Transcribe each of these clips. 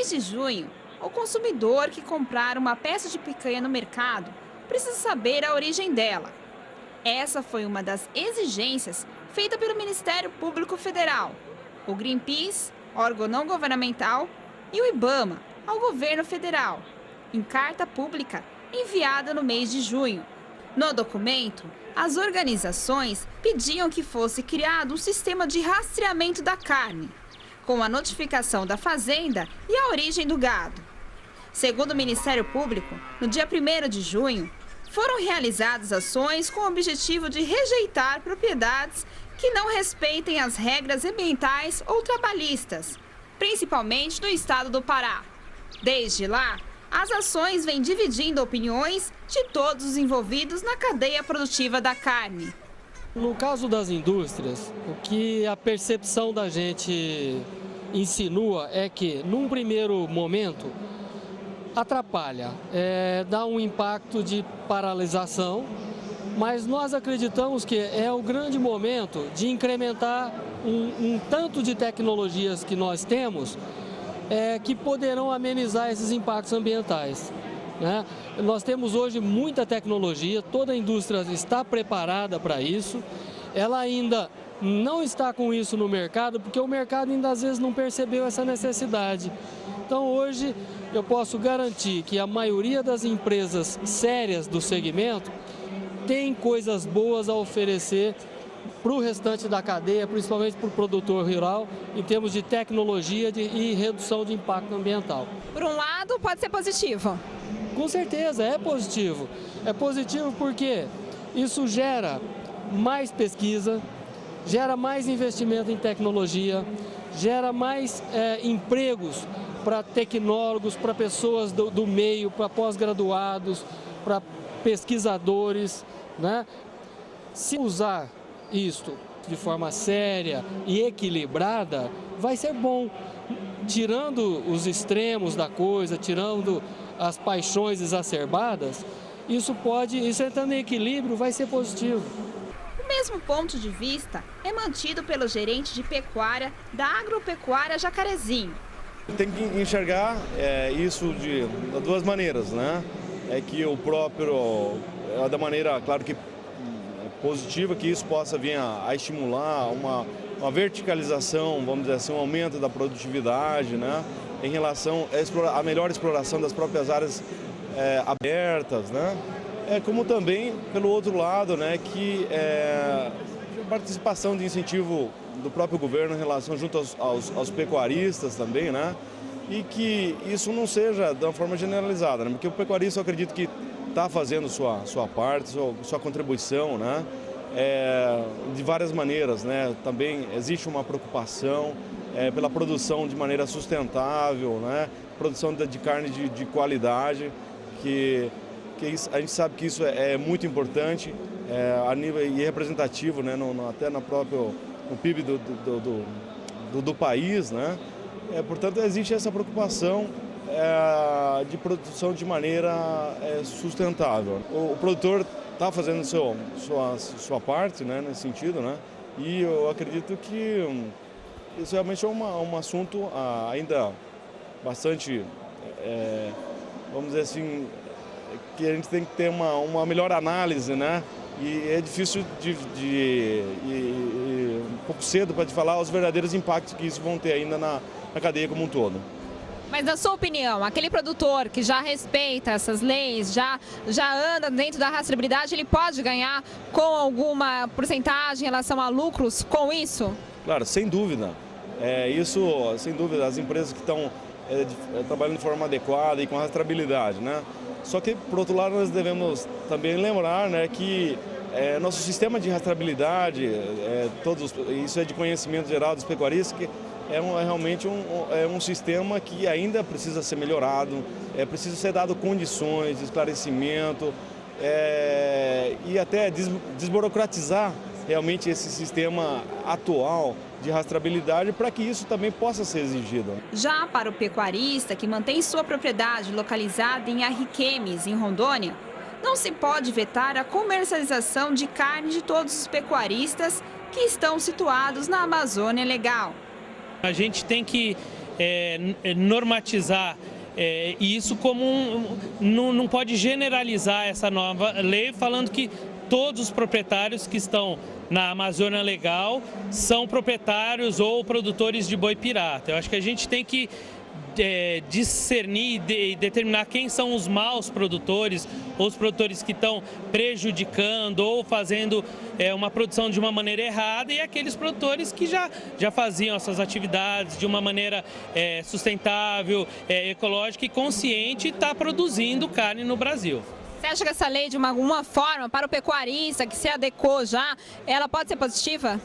mês de junho, o consumidor que comprar uma peça de picanha no mercado precisa saber a origem dela. Essa foi uma das exigências feita pelo Ministério Público Federal, o Greenpeace, órgão não governamental, e o IBAMA, ao governo federal, em carta pública enviada no mês de junho. No documento, as organizações pediam que fosse criado um sistema de rastreamento da carne, com a notificação da fazenda e a origem do gado. Segundo o Ministério Público, no dia 1º de junho, foram realizadas ações com o objetivo de rejeitar propriedades que não respeitem as regras ambientais ou trabalhistas, principalmente no estado do Pará. Desde lá, as ações vêm dividindo opiniões de todos os envolvidos na cadeia produtiva da carne. No caso das indústrias, o que a percepção da gente insinua é que, num primeiro momento, atrapalha, dá um impacto de paralisação, mas nós acreditamos que é o grande momento de incrementar um tanto de tecnologias que nós temos que poderão amenizar esses impactos ambientais, né? Nós temos hoje muita tecnologia, toda a indústria está preparada para isso, ela ainda não está com isso no mercado, porque o mercado ainda às vezes não percebeu essa necessidade. Então hoje eu posso garantir que a maioria das empresas sérias do segmento tem coisas boas a oferecer para o restante da cadeia, principalmente para o produtor rural, em termos de tecnologia e redução de impacto ambiental. Por um lado, pode ser positivo. Com certeza, é positivo. É positivo porque isso gera mais pesquisa, gera mais investimento em tecnologia, gera mais empregos para tecnólogos, para pessoas do meio, para pós-graduados, para pesquisadores, né? Se usar isto de forma séria e equilibrada, vai ser bom, tirando os extremos da coisa, tirando as paixões exacerbadas, isso entrando em equilíbrio, vai ser positivo. O mesmo ponto de vista é mantido pelo gerente de pecuária da Agropecuária Jacarezinho. Tem que enxergar isso de duas maneiras, né? É que o próprio, da maneira, claro que positiva, que isso possa vir a estimular uma verticalização, vamos dizer assim, um aumento da produtividade, né? Em relação à melhor exploração das próprias áreas abertas, né? Como também, pelo outro lado, né, que a participação de incentivo do próprio governo em relação junto aos pecuaristas também, né? E que isso não seja de uma forma generalizada, né? Porque o pecuarista, eu acredito que está fazendo sua parte, sua contribuição, né? De várias maneiras, né? Também existe uma preocupação pela produção de maneira sustentável, né? Produção de carne de qualidade, que a gente sabe que isso é muito importante a nível e representativo, né? Até no PIB do país, né? Portanto, existe essa preocupação de produção de maneira sustentável. O produtor está fazendo sua parte, né, nesse sentido, né? E eu acredito que isso realmente é um assunto ainda bastante, vamos dizer assim, que a gente tem que ter uma melhor análise, né? E é difícil um pouco cedo para te falar os verdadeiros impactos que isso vão ter ainda na cadeia como um todo. Mas na sua opinião, aquele produtor que já respeita essas leis, já anda dentro da rastreabilidade, ele pode ganhar com alguma porcentagem em relação a lucros com isso? Claro, sem dúvida. Isso, sem dúvida, as empresas que estão trabalhando de forma adequada e com rastreabilidade, né? Só que, por outro lado, nós devemos também lembrar, né, que nosso sistema de rastreabilidade, isso é de conhecimento geral dos pecuaristas, que realmente um sistema que ainda precisa ser melhorado, precisa ser dado condições de esclarecimento e até desburocratizar realmente esse sistema atual de rastreabilidade para que isso também possa ser exigido. Já para o pecuarista que mantém sua propriedade localizada em Ariquemes, em Rondônia, não se pode vetar a comercialização de carne de todos os pecuaristas que estão situados na Amazônia Legal. A gente tem que normatizar isso como não pode generalizar essa nova lei falando que todos os proprietários que estão na Amazônia Legal são proprietários ou produtores de boi pirata. Eu acho que a gente tem que discernir e determinar quem são os maus produtores, ou os produtores que estão prejudicando ou fazendo uma produção de uma maneira errada, e aqueles produtores que já faziam essas atividades de uma maneira sustentável, ecológica e consciente, e está produzindo carne no Brasil. Você acha que essa lei, de alguma forma, para o pecuarista que se adequou já, ela pode ser positiva?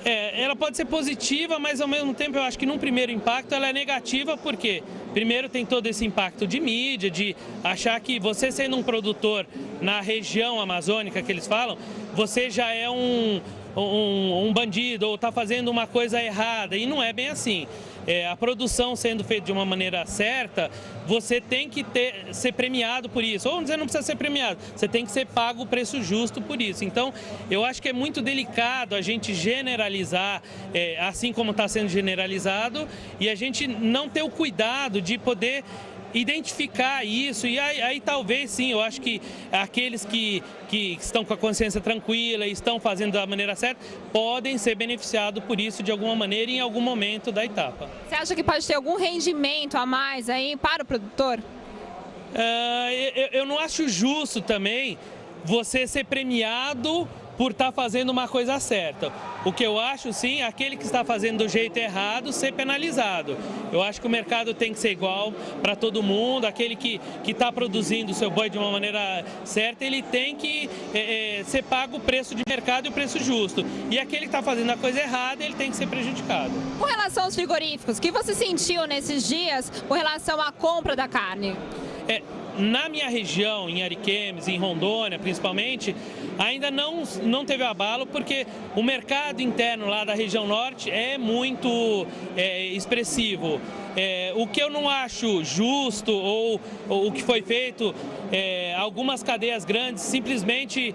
Ela pode ser positiva, mas ao mesmo tempo eu acho que num primeiro impacto ela é negativa, porque primeiro tem todo esse impacto de mídia, de achar que você sendo um produtor na região amazônica que eles falam, você já é um bandido ou está fazendo uma coisa errada, e não é bem assim. A produção sendo feita de uma maneira certa, você tem que ser premiado por isso. Ou você não precisa ser premiado, você tem que ser pago o preço justo por isso. Então, eu acho que é muito delicado a gente generalizar, assim como está sendo generalizado, e a gente não ter o cuidado de poder identificar isso, e aí talvez sim, eu acho que aqueles que estão com a consciência tranquila e estão fazendo da maneira certa, podem ser beneficiados por isso de alguma maneira em algum momento da etapa. Você acha que pode ter algum rendimento a mais aí para o produtor? Eu não acho justo também você ser premiado por estar fazendo uma coisa certa. O que eu acho, sim, é aquele que está fazendo do jeito errado ser penalizado. Eu acho que o mercado tem que ser igual para todo mundo. Aquele que está produzindo o seu boi de uma maneira certa, ele tem que ser pago o preço de mercado e o preço justo. E aquele que está fazendo a coisa errada, ele tem que ser prejudicado. Com relação aos frigoríficos, o que você sentiu nesses dias com relação à compra da carne? Na minha região, em Ariquemes, em Rondônia principalmente, ainda não teve abalo, porque o mercado interno lá da região norte é muito expressivo. O que eu não acho justo, ou o que foi feito, algumas cadeias grandes simplesmente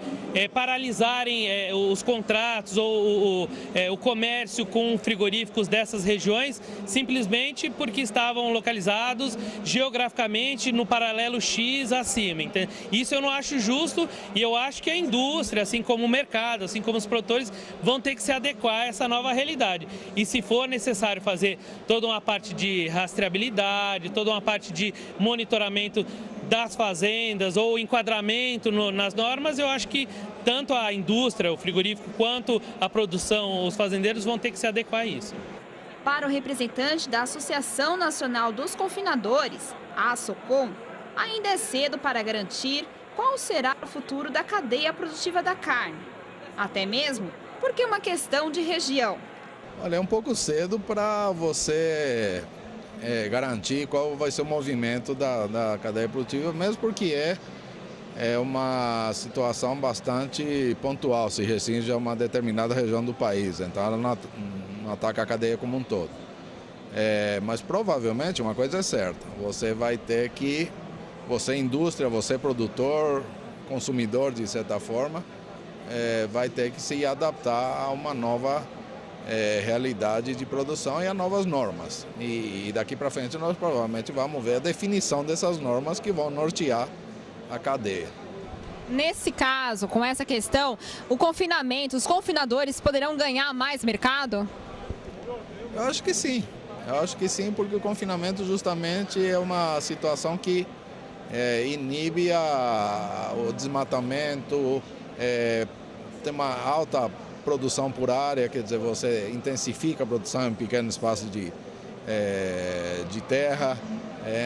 paralisarem os contratos ou o comércio com frigoríficos dessas regiões, simplesmente porque estavam localizados geograficamente no paralelo X acima. Entende? Isso eu não acho justo, e eu acho que a indústria, assim como o mercado, assim como os produtores, vão ter que se adequar a essa nova realidade. E se for necessário fazer toda uma parte de rastreabilidade, toda uma parte de monitoramento das fazendas ou enquadramento nas normas, eu acho que tanto a indústria, o frigorífico, quanto a produção, os fazendeiros vão ter que se adequar a isso. Para o representante da Associação Nacional dos Confinadores, a ASOCON, ainda é cedo para garantir qual será o futuro da cadeia produtiva da carne. Até mesmo porque é uma questão de região. Olha, é um pouco cedo para você garantir qual vai ser o movimento da cadeia produtiva, mesmo porque é uma situação bastante pontual, se restringe a uma determinada região do país, então ela não ataca a cadeia como um todo. Mas provavelmente uma coisa é certa, você vai ter que, você indústria, você produtor, consumidor de certa forma, vai ter que se adaptar a uma nova realidade de produção e a novas normas. E daqui para frente nós provavelmente vamos ver a definição dessas normas que vão nortear a cadeia. Nesse caso, com essa questão, o confinamento, os confinadores poderão ganhar mais mercado? Eu acho que sim. Eu acho que sim, porque o confinamento justamente é uma situação que inibe o desmatamento, tem uma alta produção por área, quer dizer, você intensifica a produção em pequeno espaço de terra.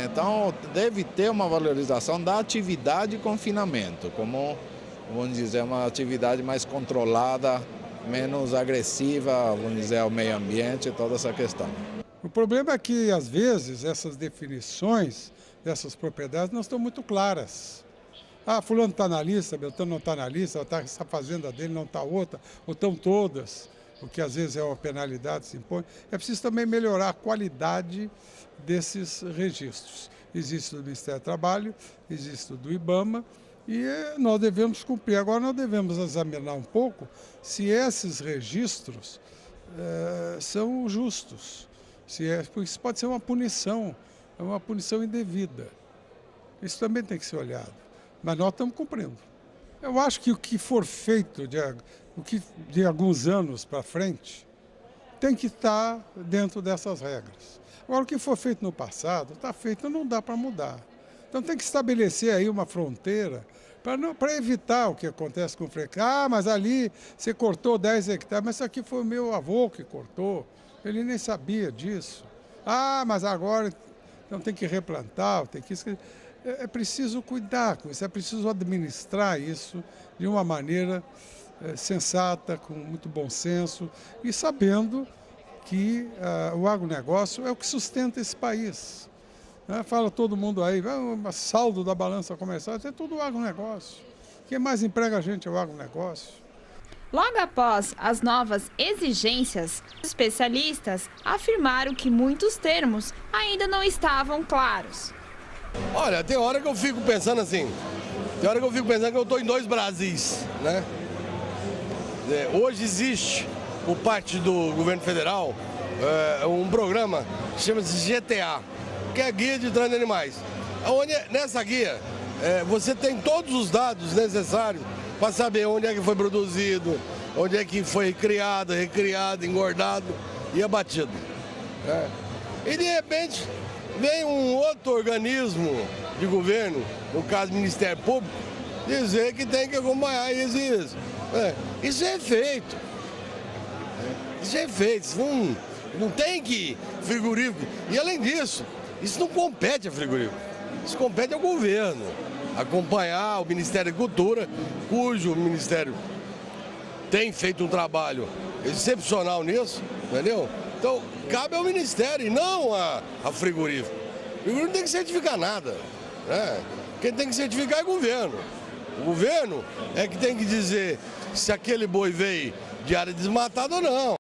Então, deve ter uma valorização da atividade de confinamento, como, vamos dizer, uma atividade mais controlada, menos agressiva, vamos dizer, ao meio ambiente e toda essa questão. O problema é que, às vezes, essas definições dessas propriedades não estão muito claras. Fulano está na lista, Beltrano não está na lista, essa fazenda dele não está outra, ou estão todas, o que às vezes é uma penalidade, se impõe. É preciso também melhorar a qualidade desses registros. Existe do Ministério do Trabalho, existe do IBAMA, e nós devemos cumprir. Agora nós devemos examinar um pouco se esses registros são justos. Porque isso pode ser uma punição indevida. Isso também tem que ser olhado. Mas nós estamos cumprindo. Eu acho que o que for feito de alguns anos para frente tem que estar dentro dessas regras. Agora, o que for feito no passado, está feito, não dá para mudar. Então tem que estabelecer aí uma fronteira para evitar o que acontece com frequência. Ah, mas ali você cortou 10 hectares, mas isso aqui foi o meu avô que cortou. Ele nem sabia disso. Ah, mas agora então tem que replantar, tem que... É preciso cuidar com isso, é preciso administrar isso de uma maneira sensata, com muito bom senso e sabendo que o agronegócio é o que sustenta esse país. Fala todo mundo aí, o saldo da balança comercial, é tudo o agronegócio. Quem mais emprega a gente é o agronegócio. Logo após as novas exigências, os especialistas afirmaram que muitos termos ainda não estavam claros. Olha, tem hora que eu fico pensando assim, que eu estou em dois Brasis, né? Hoje existe, por parte do governo federal, um programa que chama-se GTA, que é a Guia de Trânsito de Animais. Onde, nessa guia, você tem todos os dados necessários para saber onde é que foi produzido, onde é que foi criado, recriado, engordado e abatido. E de repente vem um outro organismo de governo, no caso Ministério Público, dizer que tem que acompanhar isso e isso. Isso é feito. Isso é feito. Isso não tem que frigorífico. E além disso, isso não compete a frigorífico. Isso compete ao governo. Acompanhar o Ministério da Cultura, cujo Ministério tem feito um trabalho excepcional nisso, entendeu? Então, cabe ao Ministério e não a frigorífico. O frigorífico não tem que certificar nada. Quem tem que certificar é o governo. O governo é que tem que dizer se aquele boi veio de área desmatada ou não.